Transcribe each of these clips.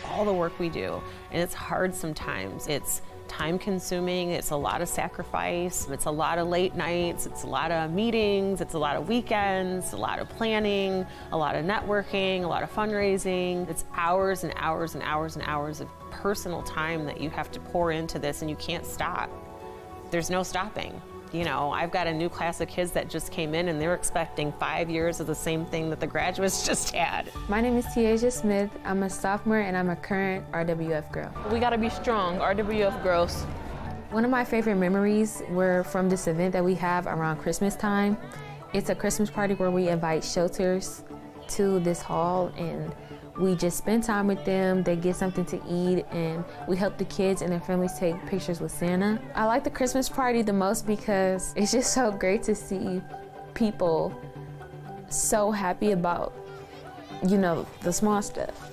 All the work we do, and it's hard sometimes. It's time consuming, it's a lot of sacrifice, it's a lot of late nights, it's a lot of meetings, it's a lot of weekends, a lot of planning, a lot of networking, a lot of fundraising. It's hours and hours and hours and hours of personal time that you have to pour into this, and you can't stop. There's no stopping. You know, I've got a new class of kids that just came in and they're expecting 5 years of the same thing that the graduates just had. My name is Tiaja Smith. I'm a sophomore and I'm a current RWF girl. We gotta be strong, RWF girls. One of my favorite memories were from this event that we have around Christmas time. It's a Christmas party where we invite shelters to this hall and we just spend time with them, they get something to eat, and we help the kids and their families take pictures with Santa. I like the Christmas party the most because it's just so great to see people so happy about, you know, the small stuff.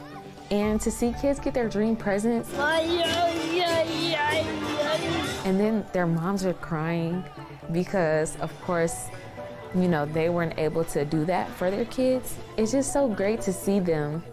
And to see kids get their dream presents. And then their moms are crying because, of course, you know, they weren't able to do that for their kids. It's just so great to see them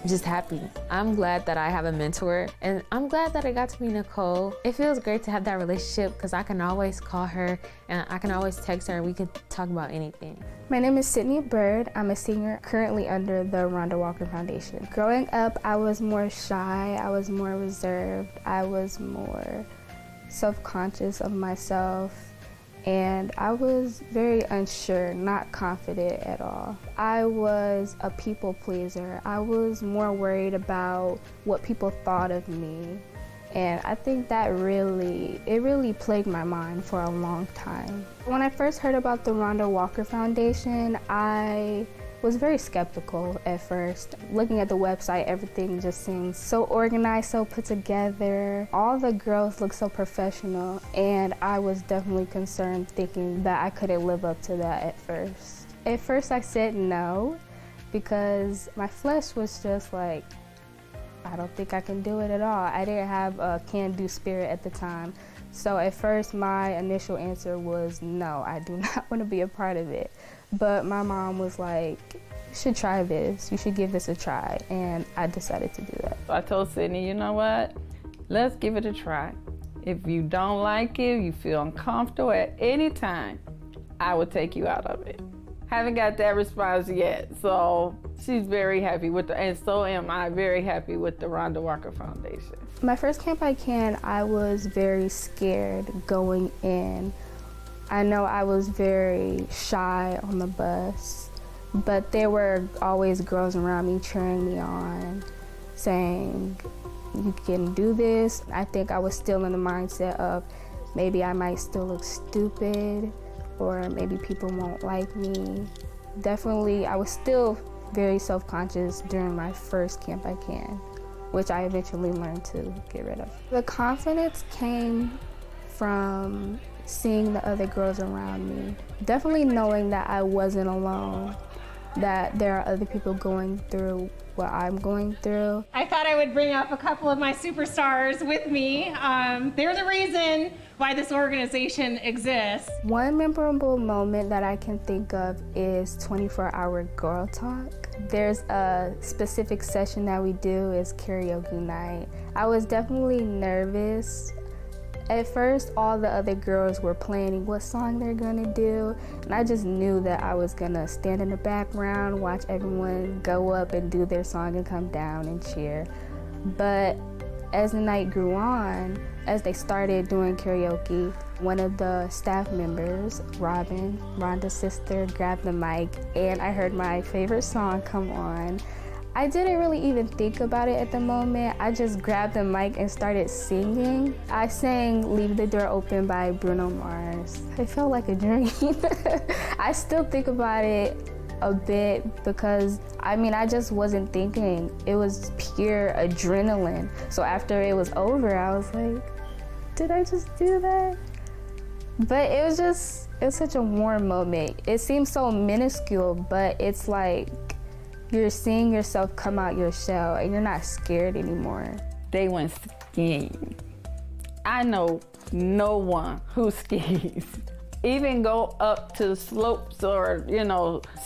just happy. I'm glad that I have a mentor, and I'm glad that I got to meet Nicole. It feels great to have that relationship because I can always call her and I can always text her and we can talk about anything. My name is Sydney Bird. I'm a senior currently under the Rhonda Walker Foundation. Growing up, I was more shy, I was more reserved, I was more self-conscious of myself, and I was very unsure, not confident at all. I was a people pleaser. I was more worried about what people thought of me. And I think that really plagued my mind for a long time. When I first heard about the Rhonda Walker Foundation, I was very skeptical at first. Looking at the website, everything just seemed so organized, so put together. All the girls looked so professional, and I was definitely concerned, thinking that I couldn't live up to that at first. At first I said no, because my flesh was just like, I don't think I can do it at all. I didn't have a can-do spirit at the time. So at first my initial answer was no, I do not want to be a part of it. But my mom was like, you should try this, you should give this a try, and I decided to do that. I told Sydney, you know what, let's give it a try. If you don't like it, you feel uncomfortable at any time, I will take you out of it. Haven't got that response yet, so she's very happy with and so am I very happy with the Rhonda Walker Foundation. My first Camp I Can, I was very scared going in. I know I was very shy on the bus, but there were always girls around me cheering me on, saying, you can do this. I think I was still in the mindset of maybe I might still look stupid, or maybe people won't like me. Definitely, I was still very self-conscious during my first Camp I Can, which I eventually learned to get rid of. The confidence came from seeing the other girls around me. Definitely knowing that I wasn't alone, that there are other people going through what I'm going through. I thought I would bring up a couple of my superstars with me. They're the reason why this organization exists. One memorable moment that I can think of is 24-hour Girl Talk. There's a specific session that we do is karaoke night. I was definitely nervous. At first, all the other girls were planning what song they're gonna do, and I just knew that I was gonna stand in the background, watch everyone go up and do their song and come down and cheer. But as the night grew on, as they started doing karaoke, one of the staff members, Robin, Rhonda's sister, grabbed the mic, and I heard my favorite song come on. I didn't really even think about it at the moment. I just grabbed the mic and started singing. I sang Leave the Door Open by Bruno Mars. It felt like a dream. I still think about it a bit because, I just wasn't thinking. It was pure adrenaline. So after it was over, I was like, did I just do that? But it was such a warm moment. It seems so minuscule, but it's like, you're seeing yourself come out your shell and you're not scared anymore. They went skiing. I know no one who skis. Even go up to slopes or,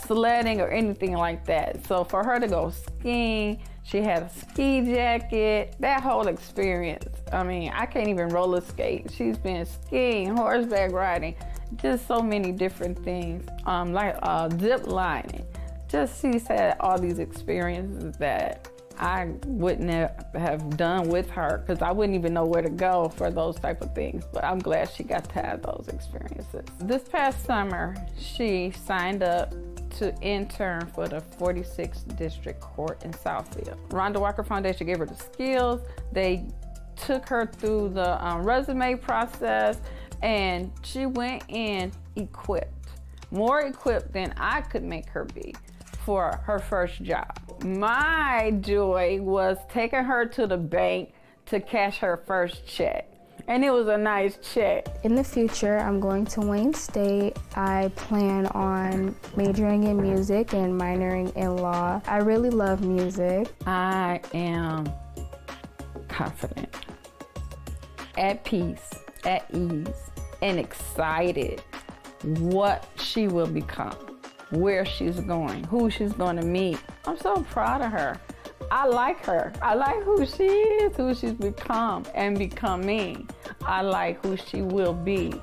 sledding or anything like that. So for her to go skiing, She had a ski jacket, that whole experience. I mean, I can't even roller skate. She's been skiing, horseback riding, just so many different things, like zip lining. Just she's had all these experiences that I wouldn't have done with her because I wouldn't even know where to go for those type of things. But I'm glad she got to have those experiences. This past summer, she signed up to intern for the 46th District Court in Southfield. Rhonda Walker Foundation gave her the skills. They took her through the resume process, and she went in equipped, more equipped than I could make her be for her first job. My joy was taking her to the bank to cash her first check. And it was a nice check. In the future, I'm going to Wayne State. I plan on majoring in music and minoring in law. I really love music. I am confident, at peace, at ease, and excited what she will become, where she's going, who she's going to meet. I'm so proud of her. I like her. I like who she is, who she's become and becoming. I like who she will be.